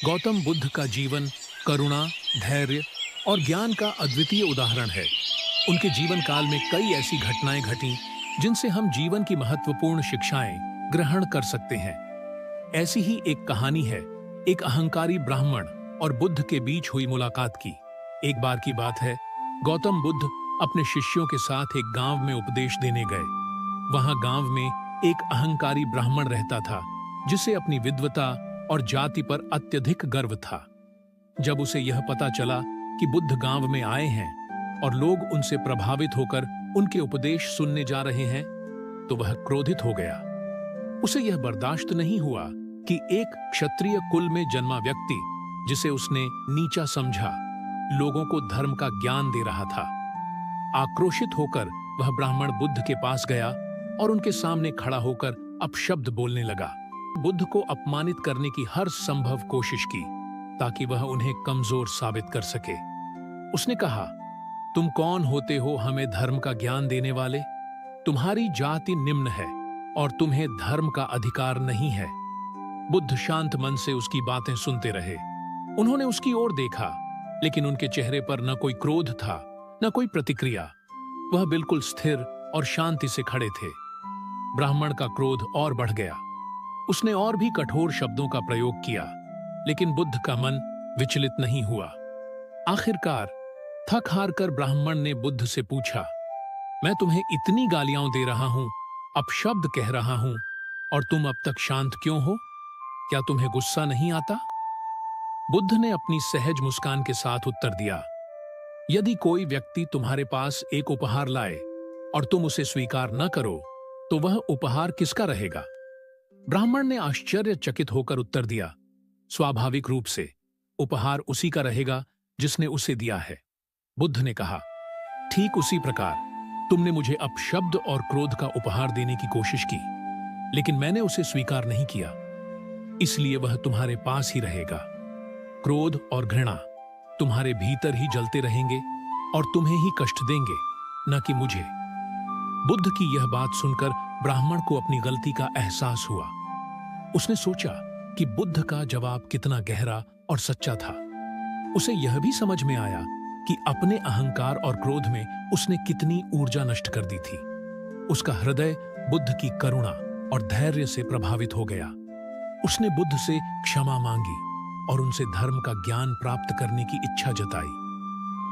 गौतम बुद्ध का जीवन करुणा, धैर्य और ज्ञान का अद्वितीय उदाहरण है। उनके जीवन काल में कई ऐसी घटनाएं घटीं जिनसे हम जीवन की महत्वपूर्ण शिक्षाएं ग्रहण कर सकते हैं। ऐसी ही एक कहानी है एक अहंकारी ब्राह्मण और बुद्ध के बीच हुई मुलाकात की। एक बार की बात है, गौतम बुद्ध अपने शिष्यों के साथ एक गांव में उपदेश देने गए। वहां गांव में एक अहंकारी ब्राह्मण रहता था जिसे अपनी विद्वता और जाति पर अत्यधिक गर्व था। जब उसे यह पता चला कि बुद्ध गांव में आए हैं और लोग उनसे प्रभावित होकर उनके उपदेश सुनने जा रहे हैं, तो वह क्रोधित हो गया। उसे यह बर्दाश्त नहीं हुआ कि एक क्षत्रिय कुल में जन्मा व्यक्ति, जिसे उसने नीचा समझा, लोगों को धर्म का ज्ञान दे रहा था। आक्रोशित होकर वह ब्राह्मण बुद्ध के पास गया और उनके सामने खड़ा होकर अपशब्द बोलने लगा। बुद्ध को अपमानित करने की हर संभव कोशिश की ताकि वह उन्हें कमजोर साबित कर सके। उसने कहा, तुम कौन होते हो हमें धर्म का ज्ञान देने वाले? तुम्हारी जाति निम्न है और तुम्हें धर्म का अधिकार नहीं है। बुद्ध शांत मन से उसकी बातें सुनते रहे। उन्होंने उसकी ओर देखा, लेकिन उनके चेहरे पर न कोई क्रोध था, न कोई प्रतिक्रिया। वह बिल्कुल स्थिर और शांति से खड़े थे। ब्राह्मण का क्रोध और बढ़ गया। उसने और भी कठोर शब्दों का प्रयोग किया, लेकिन बुद्ध का मन विचलित नहीं हुआ। आखिरकार थक हार कर ब्राह्मण ने बुद्ध से पूछा, मैं तुम्हें इतनी गालियां दे रहा हूं, अपशब्द कह रहा हूं, और तुम अब तक शांत क्यों हो? क्या तुम्हें गुस्सा नहीं आता? बुद्ध ने अपनी सहज मुस्कान के साथ उत्तर दिया, यदि कोई व्यक्ति तुम्हारे पास एक उपहार लाए और तुम उसे स्वीकार न करो, तो वह उपहार किसका रहेगा? ब्राह्मण ने आश्चर्यचकित होकर उत्तर दिया, स्वाभाविक रूप से उपहार उसी का रहेगा जिसने उसे दिया है। बुद्ध ने कहा, ठीक उसी प्रकार तुमने मुझे अपशब्द और क्रोध का उपहार देने की कोशिश की, लेकिन मैंने उसे स्वीकार नहीं किया, इसलिए वह तुम्हारे पास ही रहेगा। क्रोध और घृणा तुम्हारे भीतर ही जलते रहेंगे और तुम्हें ही कष्ट देंगे, न कि मुझे। बुद्ध की यह बात सुनकर ब्राह्मण को अपनी गलती का एहसास हुआ। उसने सोचा कि बुद्ध का जवाब कितना गहरा और सच्चा था। उसे यह भी समझ में आया कि अपने अहंकार और क्रोध में उसने कितनी ऊर्जा नष्ट कर दी थी। उसका हृदय बुद्ध की करुणा और धैर्य से प्रभावित हो गया। उसने बुद्ध से क्षमा मांगी और उनसे धर्म का ज्ञान प्राप्त करने की इच्छा जताई।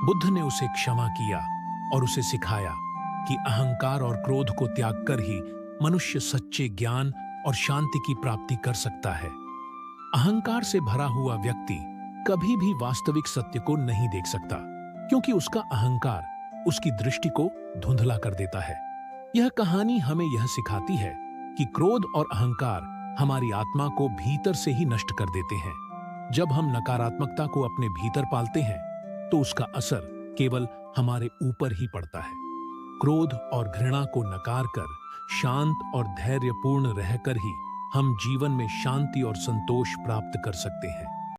बुद्ध ने उसे क्षमा किया और उसे सिखाया कि अहंकार और क्रोध को त्याग कर ही मनुष्य सच्चे ज्ञान और शांति की प्राप्ति कर सकता है। अहंकार से भरा हुआ व्यक्ति कभी भी वास्तविक सत्य को नहीं देख सकता, क्योंकि उसका अहंकार उसकी दृष्टि को धुंधला कर देता है। यह कहानी हमें यह सिखाती है कि क्रोध और अहंकार हमारी आत्मा को भीतर से ही नष्ट कर देते हैं। जब हम नकारात्मकता को अपने भीतर पालते हैं, तो उसका असर केवल हमारे ऊपर ही पड़ता है। क्रोध और घृणा को नकार कर शांत और धैर्यपूर्ण रहकर ही हम जीवन में शांति और संतोष प्राप्त कर सकते हैं।